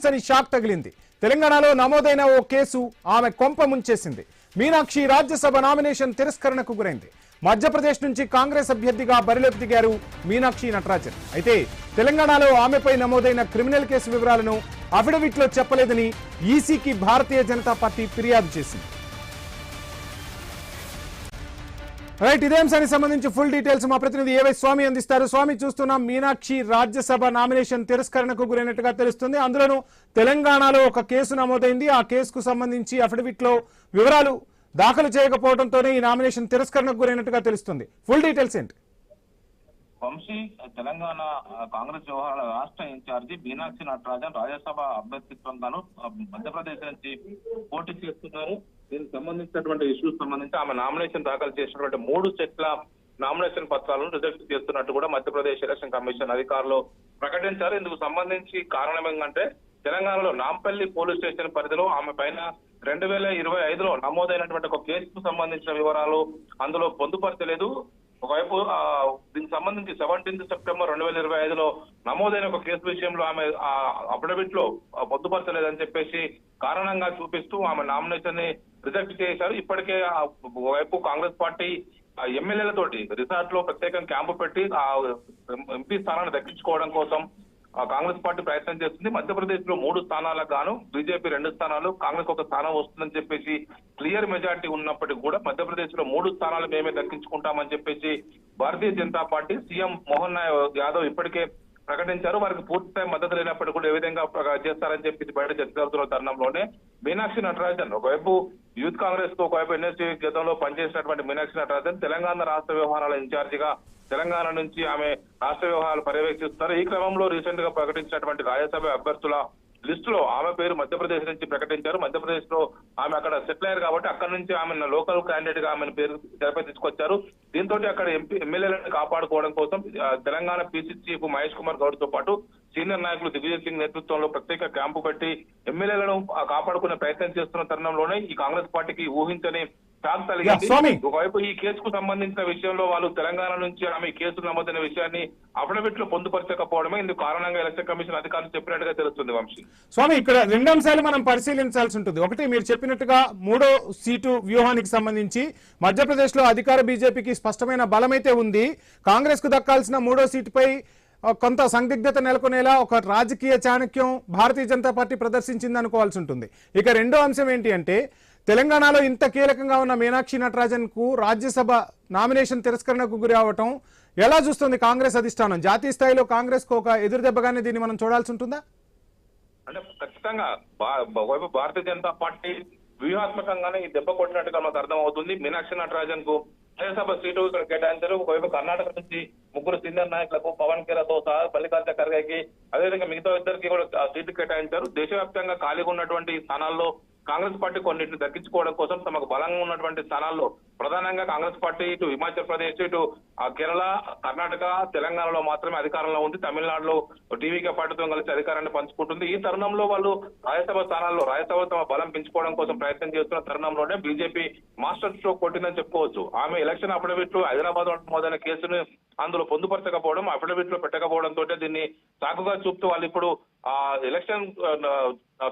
అని షాక్ తగిలింది. తెలంగాణలో నమోదైన ఓ కేసు ఆమె కొంప ముంచేసింది. మీనాక్షి రాజ్యసభ నామినేషన్ తిరస్కరణకు గురైంది. మధ్యప్రదేశ్ నుంచి కాంగ్రెస్ అభ్యర్థిగా బరిలోకి దిగారు మీనాక్షి నటరాజన్. అయితే తెలంగాణలో ఆమెపై నమోదైన క్రిమినల్ కేసు వివరాలను అఫిడవిట్లో చెప్పలేదని ఈసీకి భారతీయ జనతా పార్టీ ఫిర్యాదు చేసింది. రైట్, ఇదే అంశానికి సంబంధించి ఫుల్ డీటెయిల్స్ మా ప్రతినిధి ఏవై స్వామి అందిస్తారు. స్వామి, చూస్తున్నాం మీనాక్షి రాజ్యసభ నామినేషన్ తిరస్కరణకు గురైనట్టుగా తెలుస్తుంది. అందులోనూ తెలంగాణలో ఒక కేసు నమోదైంది. ఆ కేసుకు సంబంధించి అఫిడవిట్ లో వివరాలు దాఖలు చేయకపోవడంతోనే ఈ నామినేషన్ తిరస్కరణకు గురైనట్టుగా తెలుస్తుంది. ఫుల్ డీటెయిల్స్ ఏంటి? వంశీ, తెలంగాణ కాంగ్రెస్ వ్యవహారాల రాష్ట్ర ఇన్ఛార్జి మీనాక్షి నటరాజన్ రాజ్యసభ అభ్యర్థిత్వంగాను మధ్యప్రదేశ్ నుంచి పోటీ చేస్తున్నారు. దీనికి సంబంధించినటువంటి ఇష్యూస్ సంబంధించి ఆమె నామినేషన్ దాఖలు చేసినటువంటి 3 సెట్ల నామినేషన్ పత్రాలను రిజెక్ట్ చేస్తున్నట్టు కూడా మధ్యప్రదేశ్ ఎలక్షన్ కమిషన్ అధికారులు ప్రకటించారు. ఇందుకు సంబంధించి కారణం ఏంటంటే తెలంగాణలో నాంపల్లి పోలీస్ స్టేషన్ పరిధిలో ఆమె పైన 2025లో నమోదైనటువంటి ఒక కేసుకు సంబంధించిన వివరాలు అందులో పొందుపరచలేదు. ఒకవైపు దీనికి సంబంధించి 17 సెప్టెంబర్ 2025లో నమోదైన ఒక కేసు విషయంలో ఆమె అఫిడవిట్ లో పొందుపరచలేదని చెప్పేసి కారణంగా చూపిస్తూ ఆమె నామినేషన్ ని రిజెక్ట్ చేశారు. ఇప్పటికే ఒకవైపు కాంగ్రెస్ పార్టీ ఎమ్మెల్యేలతోటి రిసార్ట్ లో ప్రత్యేకంగా క్యాంపు పెట్టి ఆ ఎంపీ స్థానాన్ని దక్కించుకోవడం కోసం కాంగ్రెస్ పార్టీ ప్రయత్నం చేస్తుంది. మధ్యప్రదేశ్ లో 3 స్థానాలకు గాను బీజేపీ 2 స్థానాలు, కాంగ్రెస్ 1 స్థానం వస్తుందని చెప్పేసి క్లియర్ మెజార్టీ ఉన్నప్పటికీ కూడా మధ్యప్రదేశ్ లో 3 స్థానాలు మేమే దక్కించుకుంటామని చెప్పేసి భారతీయ జనతా పార్టీ సీఎం మోహన్ యాదవ్ ఇప్పటికే ప్రకటించారు. వారికి పూర్తిస్థాయి మద్దతు లేనప్పటికీ కూడా ఏ విధంగా చేస్తారని చెప్పి బయట చర్చ జరుగుతున్న తరుణంలోనే మీనాక్షి నటరాజన్ ఒకవైపు యూత్ కాంగ్రెస్ కు, ఒకవైపు ఎన్ఎస్సీ గతంలో పనిచేసినటువంటి మీనాక్షి నటరాజన్ తెలంగాణ రాష్ట్ర వ్యవహారాల ఇన్ఛార్జిగా తెలంగాణ నుంచి ఆమె రాష్ట్ర వ్యవహారాలు పర్యవేక్షిస్తున్నారు. ఈ క్రమంలో రీసెంట్ గా ప్రకటించినటువంటి రాజ్యసభ అభ్యర్థుల లిస్టులో ఆమె పేరు మధ్యప్రదేశ్ నుంచి ప్రకటించారు. మధ్యప్రదేశ్ లో ఆమె అక్కడ సెటిల్ అయ్యారు కాబట్టి అక్కడ నుంచి ఆమె లోకల్ క్యాండిడేట్ గా ఆమెను పేరు తెరపై తీసుకొచ్చారు. దీంతో అక్కడ ఎమ్మెల్యేలను కాపాడుకోవడం కోసం తెలంగాణ పీసీ చీఫ్ మహేష్ కుమార్ గౌడ్ తో పాటు సీనియర్ నాయకులు దిగ్విజయ్ సింగ్ నేతృత్వంలో ప్రత్యేక క్యాంపు పెట్టి ఎమ్మెల్యేలను కాపాడుకునే ప్రయత్నం చేస్తున్న తరుణంలోనే ఈ కాంగ్రెస్ పార్టీకి ఊహించని షాక్ కలిగింది. ఒకవైపు ఈ కేసుకు సంబంధించిన విషయంలో వాళ్ళు తెలంగాణ నుంచి ఆమె కేసు నమోదైన విషయాన్ని అఫిడవిట్ లో పొందుపరచకపోవడమే ఇందుకు కారణంగా ఎలక్షన్ కమిషన్ అధికారులు చెప్పినట్టుగా తెలుస్తుంది. వంశీ, స్వామి, ఇక్కడ 2 అంశాలు మనం పరిశీలించాల్సి ఉంటుంది. ఒకటి, మీరు చెప్పినట్టుగా 3వ సీటు వ్యూహానికి సంబంధించి మధ్యప్రదేశ్ లో అధికార బీజేపీకి స్పష్టమైన బలమైతే ఉంది. కాంగ్రెస్ కు దక్కాల్సిన 3వ సీటుపై కొంత సందిగ్ధత నెలకొనేలా ఒక రాజకీయ చాణక్యం భారతీయ జనతా పార్టీ ప్రదర్శించింది అనుకోవాల్సి ఉంటుంది. ఇక 2వ అంశం ఏంటి అంటే తెలంగాణలో ఇంత కీలకంగా ఉన్న మీనాక్షి నటరాజన్ కు రాజ్యసభ నామినేషన్ తిరస్కరణకు గురి అవటం ఎలా చూస్తుంది కాంగ్రెస్ అధిష్టానం? జాతీయ స్థాయిలో కాంగ్రెస్ కు ఒక ఎదురుదెబ్బగానే దీన్ని మనం చూడాల్సి ఉంటుందా? అంటే ఖచ్చితంగా ఒకవైపు భారతీయ జనతా పార్టీ వ్యూహాత్మకంగానే ఈ దెబ్బ కొట్టినట్టుగా మనకు అర్థం అవుతుంది. మీనాక్షి నటరాజన్ కు రాజ్యసభ సీటు ఇక్కడ కేటాయించారు. ఒకవైపు కర్ణాటక నుంచి 3 సీనియర్ నాయకులకు పవన్ కేరాతో సహా మల్లికార్జున ఖర్గేకి, అదేవిధంగా మిగతా 2 కూడా సీట్లు కేటాయించారు. దేశవ్యాప్తంగా ఖాళీగా ఉన్నటువంటి స్థానాల్లో కాంగ్రెస్ పార్టీ కొన్నింటిని దక్కించుకోవడం కోసం తమకు బలంగా ఉన్నటువంటి స్థానాల్లో ప్రధానంగా కాంగ్రెస్ పార్టీ ఇటు హిమాచల్ ప్రదేశ్, ఇటు కేరళ, కర్ణాటక, తెలంగాణలో మాత్రమే అధికారంలో ఉంది. తమిళనాడులో టీవీకే పార్టీతో కలిసి అధికారాన్ని పంచుకుంటుంది. ఈ తరుణంలో వాళ్ళు రాజ్యసభ స్థానాల్లో రాజ్యసభ తమ బలం పెంచుకోవడం కోసం ప్రయత్నం చేస్తున్న తరుణంలోనే బీజేపీ మాస్టర్ స్ట్రోక్ కొట్టిందని చెప్పుకోవచ్చు. ఆమె ఎలక్షన్ అఫిడవిట్ లో హైదరాబాద్ మొదలైన కేసును అందులో పొందుపరచకపోవడం, అఫిడవిట్ లో పెట్టకపోవడంతో దీన్ని సాకుగా చూపుతూ వాళ్ళు ఇప్పుడు ఎలక్షన్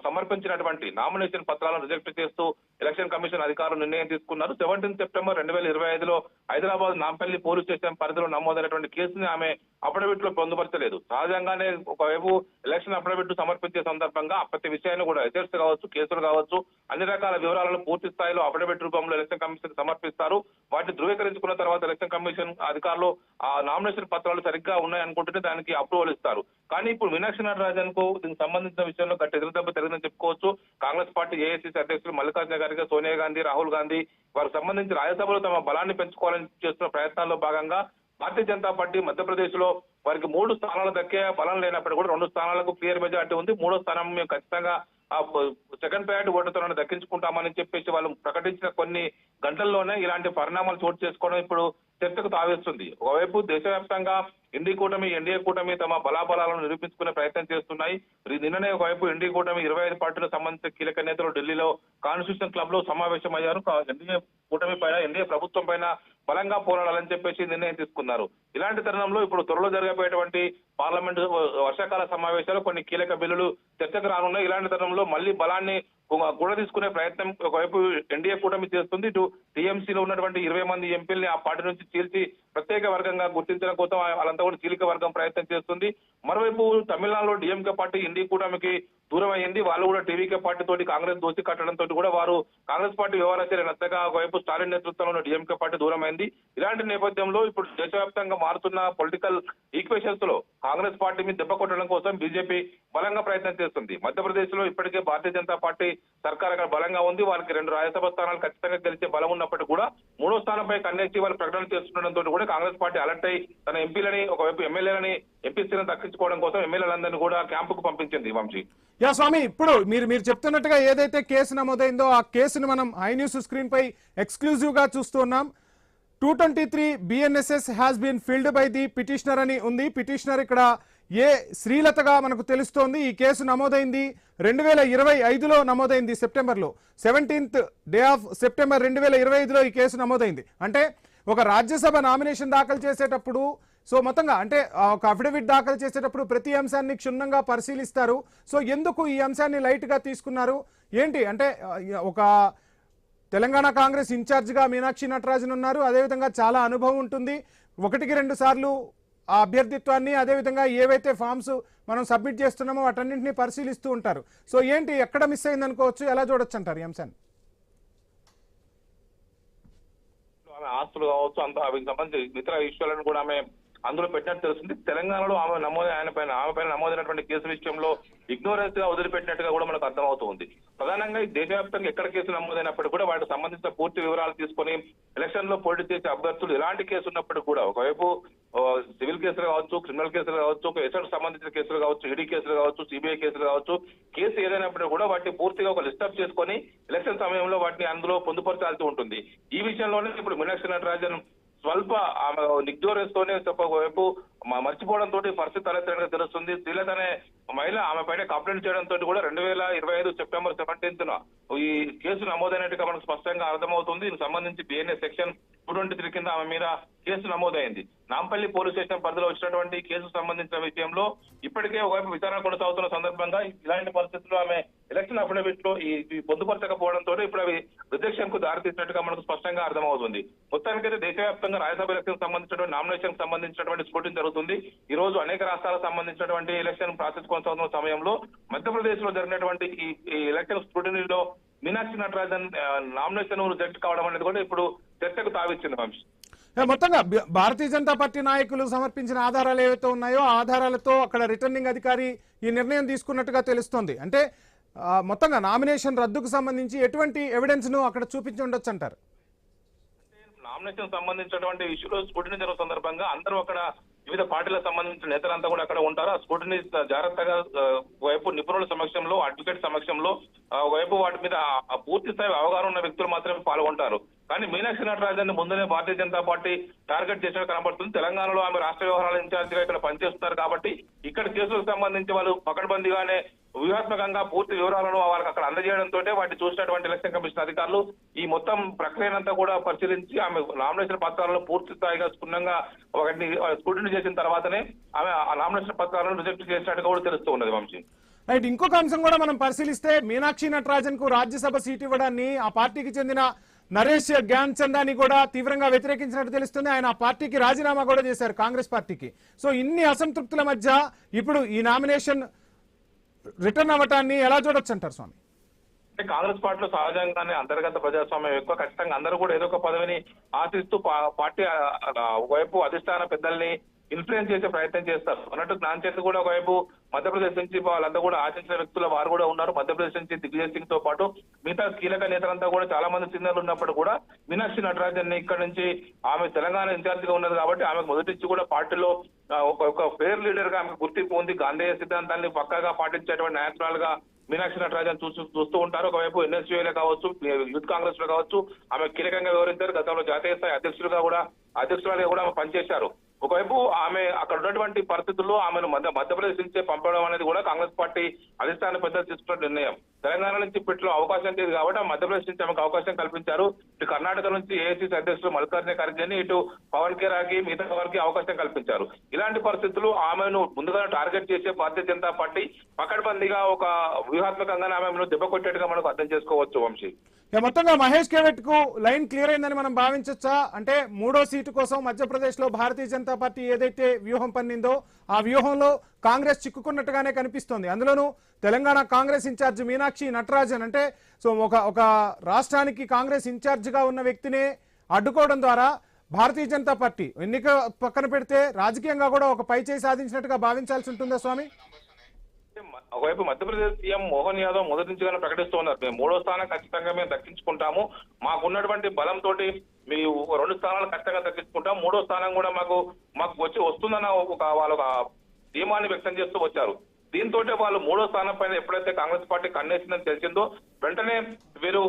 సమర్పించినటువంటి నామినేషన్ పత్రాలను రిజెక్ట్ చేస్తూ ఎలక్షన్ కమిషన్ అధికారులు నిర్ణయం తీసుకున్నారు. 17 సెప్టెంబర్ 2025లో హైదరాబాద్ నాంపల్లి పోలీస్ స్టేషన్ పరిధిలో నమోదైనటువంటి కేసుని ఆమె అఫిడవిట్ లో పొందుపరచలేదు. సహజంగానే ఒకవైపు ఎలక్షన్ అఫిడవిట్ సమర్పించే సందర్భంగా ప్రతి విషయాన్ని కూడా రిజల్ట్స్ కావచ్చు, కేసులు కావచ్చు, అన్ని రకాల వివరాలను పూర్తి స్థాయిలో అఫిడవిట్ రూపంలో ఎలక్షన్ కమిషన్ సమర్పిస్తారు. వాటిని ధృవీకరించుకున్న తర్వాత ఎలక్షన్ కమిషన్ అధికారులు ఆ నామినేషన్ పత్రాలు సరిగ్గా ఉన్నాయనుకుంటుంటే దానికి అప్రూవల్ ఇస్తారు. కానీ ఇప్పుడు మీనాక్షి నటరాజన్ కు దీనికి సంబంధించిన విషయంలో గట్టి ఎదురుదెబ్బ జరిగిందని చెప్పుకోవచ్చు. కాంగ్రెస్ పార్టీ ఏఐసీసీ అధ్యక్షులు మల్లికార్జున ఖర్గే, సోనియా గాంధీ, రాహుల్ గాంధీ వారికి సంబంధించి రాజ్యసభలో తమ బలాన్ని పెంచుకోవాలని చేస్తున్న ప్రయత్నాల్లో భాగంగా భారతీయ జనతా పార్టీ మధ్యప్రదేశ్ లో వారికి 3 స్థానాలు దక్కే బలం లేనప్పటికీ కూడా 2 స్థానాలకు క్లియర్ మెజార్టీ ఉంది. 3వ స్థానం మేము ఖచ్చితంగా సెకండ్ ప్రయారిటీ ఓటుతో దక్కించుకుంటామని చెప్పేసి వాళ్ళు ప్రకటించిన కొన్ని గంటల్లోనే ఇలాంటి పరిణామాలు చోటు చేసుకోవడం ఇప్పుడు చర్చకు తావేస్తుంది. ఒకవైపు దేశవ్యాప్తంగా ఎన్డీఏ కూటమి తమ బలాబలాలను నిరూపించుకునే ప్రయత్నం చేస్తున్నాయి. నిన్ననే ఒకవైపు ఎన్డీఏ కూటమి 25 పార్టీలకు సంబంధించిన కీలక నేతలు ఢిల్లీలో కాన్స్టిట్యూషన్ క్లబ్ లో సమావేశమయ్యారు. ఎన్డీఏ కూటమి పైన, ఎన్డీఏ ప్రభుత్వం పైన బలంగా పోరాడాలని చెప్పేసి నిర్ణయం తీసుకున్నారు. ఇలాంటి తరుణంలో ఇప్పుడు త్వరలో జరగబోయేటువంటి పార్లమెంటు వర్షాకాల సమావేశాలు కొన్ని కీలక బిల్లులు చర్చకు రానున్నాయి. ఇలాంటి తరుణంలో మళ్ళీ బలాన్ని కూడా తీసుకునే ప్రయత్నం ఒకవైపు ఎన్డీఏ కూటమి చేస్తుంది. ఇటు టీఎంసీలో ఉన్నటువంటి 20 మంది ఎంపీల్ని ఆ పార్టీ నుంచి చీల్చి ప్రత్యేక వర్గంగా గుర్తించడం కోసం వాళ్ళంతా కూడా చీలిక వర్గం ప్రయత్నం చేస్తుంది. మరోవైపు తమిళనాడులో డిఎంకే పార్టీ ఎన్డీఏ కూటమికి దూరం అయ్యింది. వాళ్ళు కూడా టీవీకే పార్టీ తోటి కాంగ్రెస్ దోసి కట్టడంతో కూడా వారు కాంగ్రెస్ పార్టీ వ్యవహారాలు నచ్చగా ఒకవైపు స్టాలిన్ నేతృత్వంలో ఉన్న డిఎంకే పార్టీ దూరం అయింది. ఇలాంటి నేపథ్యంలో ఇప్పుడు దేశవ్యాప్తంగా మారుతున్న పొలిటికల్ ఈక్వేషన్స్ లో కాంగ్రెస్ పార్టీ మీద దెబ్బ కొట్టడం కోసం బీజేపీ బలంగా ప్రయత్నం చేస్తుంది. మధ్యప్రదేశ్ లో ఇప్పటికే భారతీయ జనతా పార్టీ సర్కార్ అక్కడ బలంగా ఉంది. వాళ్ళకి 2 రాజ్యసభ స్థానాలు ఖచ్చితంగా గెలిచే బలం ఉన్నప్పటికీ కూడా 3వ స్థానంపై కన్నేసి వాళ్ళు ప్రకటన చేస్తుండడంతో కూడా కాంగ్రెస్ పార్టీ అలర్ట్ అయి తన ఎంపీలని ఒకవైపు ఎమ్మెల్యేలని ఎంపీ సీట్లను దక్కించుకోవడం కోసం ఎమ్మెల్యేలందరినీ కూడా క్యాంపుకు పంపించింది. వంశీ యా స్వామి, ఇప్పుడు మీరు చెప్తున్నట్టుగా ఏదైతే కేసు నమోదైందో ఆ కేసును మనం ఐ న్యూస్ స్క్రీన్ పై ఎక్స్క్లూజివ్ గా చూస్తున్నాం. 223 BNSS has been filed by the petitioner అని ఉంది. పిటిషనర్ ఇక్కడ ఏ శ్రీలతగా మనకు తెలుస్తోంది. ఈ కేసు నమోదైంది 2025లో నమోదైంది, సెప్టెంబర్లో 17th డే ఆఫ్ సెప్టెంబర్ 2025లో ఈ కేసు నమోదైంది. అంటే ఒక రాజ్యసభ నామినేషన్ దాఖలు చేసేటప్పుడు సో మొత్తంగా అంటే ఒక అఫిడవిట్ దాఖలు చేసేటప్పుడు ప్రతి అంశాన్ని క్షుణ్ణంగా పరిశీలిస్తారు. సో ఎందుకు ఈ అంశాన్ని లైట్గా తీసుకున్నారు ఏంటి అంటే ఒక తెలంగాణ కాంగ్రెస్ ఇన్ఛార్జిగా మీనాక్షి నటరాజన్ ఉన్నారు. అదేవిధంగా చాలా అనుభవం ఉంటుంది. 1-2 సార్లు ఆ అభ్యర్థిత్వాన్ని అదేవిధంగా ఏవైతే ఫామ్స్ మనం సబ్మిట్ చేస్తున్నామో వాటన్నింటినీ పరిశీలిస్తూ ఉంటారు. సో ఏంటి ఎక్కడ మిస్ అయింది అనుకోవచ్చు, ఎలా చూడొచ్చు అంటారు ఈ అంశాన్ని? ఆమె ఆస్తులు కావచ్చు అంత అవి సంబంధించి ఇతర విషయాలను కూడా ఆమె అందులో పెట్టినట్టు తెలుస్తుంది. తెలంగాణలో ఆమె ఆమె పైన నమోదైనటువంటి కేసు విషయంలో ఇగ్నోరెన్స్ గా వదిలిపెట్టినట్టుగా కూడా మనకు అర్థమవుతుంది. ప్రధానంగా ఈ దేశవ్యాప్తంగా ఎక్కడ కేసులు నమోదైనప్పటికీ కూడా వాటికి సంబంధించిన పూర్తి వివరాలు తీసుకొని ఎలక్షన్ లో పోటీ చేసే అభ్యర్థులు ఎలాంటి కేసు ఉన్నప్పటికీ కూడా ఒకవైపు సివిల్ కేసులు కావచ్చు, క్రిమినల్ కేసులు కావచ్చు, ఒక ఎసెట్ సంబంధించిన కేసులు కావచ్చు, ఈడీ కేసులు కావచ్చు, సిబిఐ కేసులు కావచ్చు, కేసు ఏదైనప్పటికీ కూడా వాటిని పూర్తిగా ఒక లిస్టప్ చేసుకొని ఎలక్షన్ సమయంలో వాటిని అందులో పొందుపరచాల్సి ఉంటుంది. ఈ విషయంలోనే ఇప్పుడు మీనాక్షి నటరాజన్ స్వల్ప ఆమె నిగ్జోరెస్ తోనే వైపు మర్చిపోవడంతో పరిస్థితి తలెత్తగా తెలుస్తుంది. శ్రీలత అనే మహిళ ఆమె పైన కంప్లైంట్ చేయడంతో కూడా 2025 సెప్టెంబర్ 17న ఈ కేసు నమోదైనట్టుగా మనకు స్పష్టంగా అర్థమవుతుంది. దీనికి సంబంధించి బిఎన్ఎస్ సెక్షన్ 223 కింద ఆమె మీద కేసు నమోదైంది. నాంపల్లి పోలీస్ స్టేషన్ పరిధిలో వచ్చినటువంటి కేసుకు సంబంధించిన విషయంలో ఇప్పటికే ఒకవైపు విచారణ కొనసాగుతున్న సందర్భంగా ఇలాంటి పరిస్థితుల్లో ఆమె ఎలక్షన్ అఫిడవిట్ లో ఈ పొందుపరచకపోవడంతో ఇప్పుడు అవి రిజెక్షన్ కు దారితీసినట్టుగా మనకు స్పష్టంగా అర్థమవుతుంది. మొత్తానికైతే దేశవ్యాప్తంగా రాజ్యసభ ఎలక్షన్ సంబంధించినటువంటి నామినేషన్ సంబంధించినటువంటి స్క్రూటినీ జరుగుతుంది. ఈ రోజు అనేక రాష్ట్రాలకు సంబంధించినటువంటి ఎలక్షన్ ప్రాసెస్ కొనసాగుతున్న సమయంలో మధ్యప్రదేశ్ లో జరిగినటువంటి ఈ ఎలక్షన్ స్క్రూటినీలో మీనాక్షి నటరాజన్ నామినేషన్ రిజెక్ట్ కావడం అనేది కూడా ఇప్పుడు చర్చకు తావిచ్చింది. వంశీ మొత్తంగా భారతీయ జనతా పార్టీ నాయకులు సమర్పించిన ఆధారాలు ఏవైతే ఉన్నాయో ఆ ఆధారాలతో అక్కడ రిటర్నింగ్ అధికారి ఈ నిర్ణయం తీసుకున్నట్టుగా తెలుస్తోంది. అంటే మొత్తంగా నామినేషన్ రద్దుకు సంబంధించి ఎటువంటి ఎవిడెన్స్ ను అక్కడ చూపించి ఉండొచ్చు అంటారు? నామినేషన్ సంబంధించినటువంటి ఇష్యూలో స్క్రూటినీ జరుగుతున్న సందర్భంగా అందరూ అక్కడ వివిధ పార్టీలకు సంబంధించిన నేతలంతా కూడా అక్కడ ఉంటారు. ఆ స్క్రూటినీ జాగ్రత్తగా వైపు నిపుణుల సమక్షంలో, అడ్వకేట్ సమక్షంలో వైపు వాటి మీద పూర్తి స్థాయి అవగాహన ఉన్న వ్యక్తులు మాత్రమే పాల్గొంటారు. కానీ మీనాక్షి నటరాజన్ ముందునే భారతీయ జనతా పార్టీ టార్గెట్ చేసినట్టు కనబడుతుంది. తెలంగాణలో ఆమె రాష్ట్ర వ్యవహారాల ఇన్ఛార్జిగా ఇక్కడ పనిచేస్తున్నారు కాబట్టి ఇక్కడ కేసులకు సంబంధించి వాళ్ళు పకడ్బందీగానే వ్యూహాత్మకంగా పూర్తి వివరాలను వాళ్ళకి అక్కడ అందజేయడంతో వాటిని చూసినటువంటి ఎలక్షన్ కమిషన్ అధికారులు ఈ మొత్తం ప్రక్రియనంతా కూడా పరిశీలించి ఆమె నామినేషన్ పత్రాలను పూర్తి స్థాయిగా క్షుణ్ణంగా వాటిని స్క్రూటినీ చేసిన తర్వాతనే ఆమె ఆ నామినేషన్ పత్రాలను రిజెక్ట్ చేసినట్టుగా కూడా తెలుస్తూ ఉన్నది. వంశీ రైట్, ఇంకొక అంశం కూడా మనం పరిశీలిస్తే మీనాక్షి నటరాజన్ కు రాజ్యసభ సీటు ఇవ్వడాన్ని ఆ పార్టీకి చెందిన నరేష్ జ్ఞాన్ చందాని కూడా తీవ్రంగా వ్యతిరేకించినట్టు తెలుస్తుంది. ఆయన ఆ పార్టీకి రాజీనామా కూడా చేశారు, కాంగ్రెస్ పార్టీకి. సో ఇన్ని అసంతృప్తుల మధ్య ఇప్పుడు ఈ నామినేషన్ రిటర్న్ అవ్వటాన్ని ఎలా చూడొచ్చు అంటారు స్వామి? కాంగ్రెస్ పార్టీలో సహజంగానే అంతర్గత ప్రజాస్వామ్యం ఎక్కువ. ఖచ్చితంగా అందరూ కూడా ఏదో ఒక పదవిని ఆశిస్తూ పార్టీ ఒకవైపు అధిష్టాన పెద్దల్ని ఇన్ఫ్లుయెన్స్ చేసే ప్రయత్నం చేస్తారు. అన్నట్టు జ్ఞాన్ చంద్ కూడా ఒకవైపు మధ్యప్రదేశ్ నుంచి వాళ్ళంతా కూడా ఆశించిన వ్యక్తుల వారు కూడా ఉన్నారు. మధ్యప్రదేశ్ నుంచి దిగ్విజయ్ సింగ్ తో పాటు మిగతా కీలక నేతలంతా కూడా చాలా మంది సీనియర్లు ఉన్నప్పుడు కూడా మీనాక్షి నటరాజన్ ని ఇక్కడ నుంచి ఆమె తెలంగాణ ఇన్ఛార్జ్ గా ఉన్నది కాబట్టి ఆమెకు మొదటి నుంచి కూడా పార్టీలో ఒక ఫెయిర్ లీడర్ గా ఆమెకు గుర్తింపు ఉంది. గాంధేయ సిద్ధాంతాన్ని పక్కాగా పాటించేటువంటి నాయకురాలుగా మీనాక్షి నటరాజన్ చూస్తూ ఉంటారు. ఒకవైపు ఎన్ఎస్యూఏలో కావచ్చు, యూత్ కాంగ్రెస్ లో కావచ్చు ఆమె కీలకంగా వివరించారు. గతంలో జాతీయ స్థాయి అధ్యక్షులుగా కూడా ఆమె పనిచేశారు. ఒకవైపు ఆమె అక్కడ ఉన్నటువంటి పరిస్థితుల్లో ఆమెను మధ్యప్రదేశ్ నుంచే పంపడం అనేది కూడా కాంగ్రెస్ పార్టీ అధిష్టాన పెద్దలు తీసుకున్న నిర్ణయం. తెలంగాణ నుంచి ఇప్పట్లో అవకాశం లేదు కాబట్టి ఆ మధ్యప్రదేశ్ నుంచి ఆమెకు అవకాశం కల్పించారు. ఇటు కర్ణాటక నుంచి ఏఐసీసీ అధ్యక్షులు మల్లికార్జున ఖర్గేని, ఇటు పవన్ ఖేరాకి, మిగతా వారికి అవకాశం కల్పించారు. ఇలాంటి పరిస్థితులు ఆమెను ముందుగా టార్గెట్ చేసే భారతీయ జనతా పార్టీ పకడ్బందీగా ఒక వ్యూహాత్మకంగా ఆమెను దెబ్బ కొట్టేట్టుగా మనకు అర్థం చేసుకోవచ్చు వంశీ. మొత్తంగా మహేష్ కేవట్ కు లైన్ క్లియర్ అయిందని మనం భావించొచ్చా? అంటే 3వ సీటు కోసం మధ్యప్రదేశ్ లో భారతీయ జనతా పార్టీ ఏదైతే వ్యూహం పన్నిందో ఆ వ్యూహంలో కాంగ్రెస్ చిక్కుకున్నట్టుగానే కనిపిస్తోంది. అందులోనూ తెలంగాణ కాంగ్రెస్ ఇన్ఛార్జ్ మీనాక్షి నటరాజన్ అంటే ఒక రాష్ట్రానికి కాంగ్రెస్ ఇన్ఛార్జ్ గా ఉన్న వ్యక్తినే అడ్డుకోవడం ద్వారా భారతీయ జనతా పార్టీ ఎన్నిక పక్కన పెడితే రాజకీయంగా కూడా ఒక పై చేయి సాధించినట్టుగా భావించాల్సి ఉంటుందా స్వామి? ఒకవైపు మధ్యప్రదేశ్ సీఎం మోహన్ యాదవ్ మొదటి నుంచిగానే ప్రకటిస్తున్నారు, మేము 3వ స్థానం ఖచ్చితంగా మేము దక్కించుకుంటాము, మాకున్నటువంటి బలంతో మీ 2 స్థానాలు ఖచ్చితంగా దక్కించుకుంటాం, 3వ స్థానం కూడా మాకు వస్తుందన్న వాళ్ళ ధీమాన్ని వ్యక్తం చేస్తూ వచ్చారు. దీంతో వాళ్ళు 3వ స్థానం పైన ఎప్పుడైతే కాంగ్రెస్ పార్టీ కన్నేసిందని తెలిసిందో వెంటనే వీరు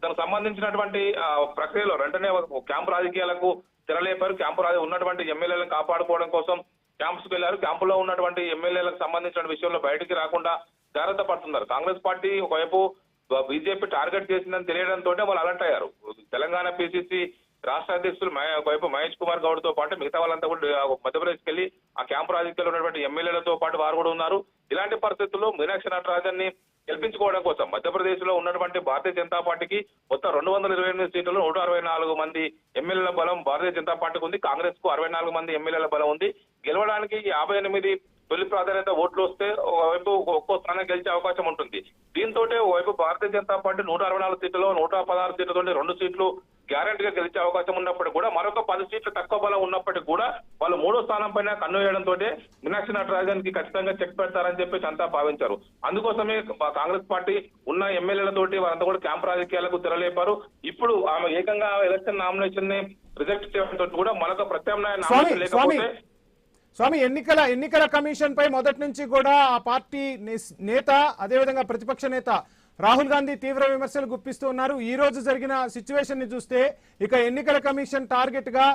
దానికి సంబంధించినటువంటి ప్రక్రియలో వెంటనే క్యాంపు రాజకీయాలకు తెరలేపారు. ఉన్నటువంటి ఎమ్మెల్యేలను కాపాడుకోవడం కోసం క్యాంప్స్ కు వెళ్లారు. క్యాంపులో ఉన్నటువంటి ఎమ్మెల్యేలకు సంబంధించిన విషయంలో బయటికి రాకుండా జాగ్రత్త పడుతున్నారు. కాంగ్రెస్ పార్టీ ఒకవైపు బీజేపీ టార్గెట్ చేసిందని తెలియడంతో వాళ్ళు అలర్ట్ అయ్యారు. తెలంగాణ పిసిసి రాష్ట్ర అధ్యక్షులు ఒకవైపు మహేష్ కుమార్ గౌడ్ తో పాటు మిగతా వాళ్ళంతా కూడా మధ్యప్రదేశ్కి వెళ్లి ఆ క్యాంపు రాజకీయాల్లో ఉన్నటువంటి ఎమ్మెల్యేలతో పాటు వారు కూడా ఉన్నారు. ఇలాంటి పరిస్థితుల్లో మీనాక్షి నటరాజన్ ని గెలిపించుకోవడం కోసం మధ్యప్రదేశ్ లో ఉన్నటువంటి భారతీయ జనతా పార్టీకి మొత్తం 228 సీట్లలో 164 మంది ఎమ్మెల్యేల బలం భారతీయ జనతా పార్టీకి ఉంది. కాంగ్రెస్ కు 64 మంది ఎమ్మెల్యేల బలం ఉంది. గెలవడానికి 58 తొలి ప్రాధాన్యత ఓట్లు వస్తే ఒకవైపు ఒక్కో స్థానం గెలిచే అవకాశం ఉంటుంది. దీంతో ఒకవైపు భారతీయ జనతా పార్టీ 164 సీట్లలో 116 సీట్లతో 2 సీట్లు గ్యారెంటీగా గెలిచే అవకాశం ఉన్నప్పటికీ కూడా మరొక 10 సీట్లు తక్కువ బలం ఉన్నప్పటికీ కూడా వాళ్ళు 3వ స్థానం పైన కన్ను వేయడంతో మీనాక్షి నటరాజన్ కి ఖచ్చితంగా చెక్ పెడతారని చెప్పేసి అంతా భావించారు. అందుకోసమే కాంగ్రెస్ పార్టీ ఉన్న ఎమ్మెల్యేలతోటి వారంతా కూడా క్యాంప్ రాజకీయాలకు తెరలేపారు. ఇప్పుడు ఆమె ఏకంగా ఎలక్షన్ నామినేషన్ ని రిజెక్ట్ చేయడంతో కూడా మరొక ప్రత్యామ్నాయ నామినేషన్ లేకపోతే స్వామి ఎన్నికల కమిషన్ పై మొదటి నుంచి కూడా ఆ పార్టీ నేత అదేవిధంగా ప్రతిపక్ష నేత రాహుల్ గాంధీ తీవ్ర విమర్శలు గుప్పిస్తూ ఉన్నారు. ఈ రోజు జరిగిన సిచ్యువేషన్ ని చూస్తే ఇక ఎన్నికల కమిషన్ టార్గెట్ గా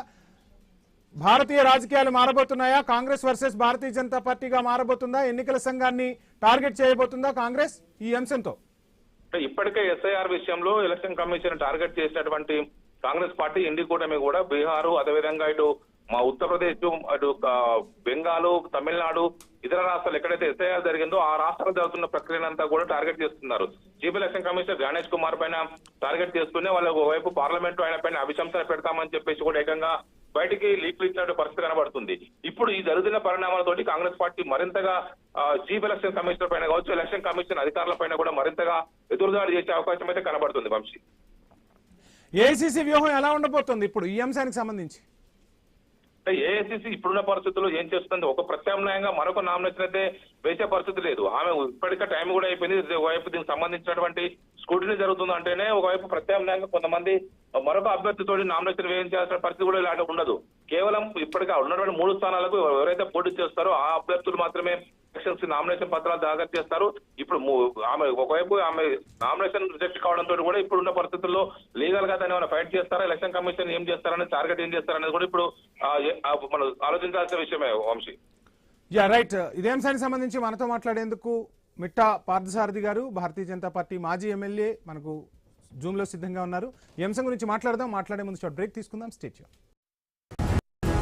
భారతీయ రాజకీయాలు మారబోతున్నాయా? కాంగ్రెస్ వర్సెస్ భారతీయ జనతా పార్టీగా మారబోతుందా? ఎన్నికల సంఘాన్ని టార్గెట్ చేయబోతుందా కాంగ్రెస్ ఈ అంశంతో? ఇప్పటికే ఎస్ఐఆర్ విషయంలో ఎలక్షన్ కమిషన్ టార్గెట్ చేసినటువంటి కాంగ్రెస్ పార్టీ ఇండి కూటమి కూడా బీహారు అదేవిధంగా ఇటు మా ఉత్తరప్రదేశ్ అటు బెంగాల్ తమిళనాడు ఇతర రాష్ట్రాలు ఎక్కడైతే ఎస్ఐఆర్ జరిగిందో ఆ రాష్ట్రాలు జరుగుతున్న ప్రక్రియనంతా కూడా టార్గెట్ చేస్తున్నారు. Chief election commissioner Ganesh Kumar పైన టార్గెట్ చేస్తూనే వాళ్ళకు ఒకవైపు పార్లమెంటు ఆయన పైన అభిశంసన పెడతామని చెప్పేసి కూడా ఏకంగా బయటికి లీక్లు ఇచ్చినట్టు పరిస్థితి కనబడుతుంది. ఇప్పుడు ఈ జరుగుతున్న పరిణామాలతోటి కాంగ్రెస్ పార్టీ మరింతగా చీఫ్ ఎలక్షన్ కమిషనర్ పైన కావచ్చు ఎలక్షన్ కమిషన్ అధికారుల పైన కూడా మరింతగా ఎదురుదాడి చేసే అవకాశం అయితే కనబడుతుంది. వంశీ, ఏఐసీసీ వ్యూహం ఎలా ఉండబోతుంది ఇప్పుడు ఈ అంశానికి సంబంధించి? ఏఐసీసీ ఇప్పుడున్న పరిస్థితుల్లో ఏం చేస్తుంది, ఒక ప్రత్యామ్నాయంగా మరొక నామినేషన్ అయితే వేసే పరిస్థితి లేదు. ఆమె ఇప్పటికే టైం కూడా అయిపోయింది. ఒకవైపు దీనికి సంబంధించినటువంటి స్క్రూటినీ జరుగుతుంది అంటేనే ఒకవైపు ప్రత్యామ్నాయంగా కొంతమంది మరొక అభ్యర్థితో నామినేషన్ వేయించాల్సిన పరిస్థితి కూడా ఇలాంటి ఉండదు. కేవలం ఇప్పటికే ఉన్నటువంటి 3 స్థానాలకు ఎవరైతే పోటీ చేస్తారో ఆ అభ్యర్థులు మాత్రమే నామినేషన్ పత్రాలు దాఖలు చేస్తారు. ఇప్పుడు ఆమె ఒకవైపు ఆమె నామినేషన్ రిజెక్ట్ కావడంతో కూడా ఇప్పుడున్న పరిస్థితుల్లో లీగల్ గా దాన్ని ఏమైనా ఫైట్ చేస్తారా, ఎలక్షన్ కమిషన్ ఏం చేస్తారని టార్గెట్ ఏం చేస్తారనేది కూడా ఇప్పుడు మనం ఆలోచించాల్సిన విషయమే వంశీ. రైట్. ఇదే అంశానికి సంబంధించి మనతో మాట్లాడేందుకు మిట్టా పార్థసారథి గారు భారతీయ జనతా పార్టీ మాజీ ఎమ్మెల్యే మనకు జూమ్ లో సిద్ధంగా ఉన్నారు. ఈ అంశం గురించి మాట్లాడే ముందు షార్ట్ బ్రేక్ తీసుకుందాం. Stay tune.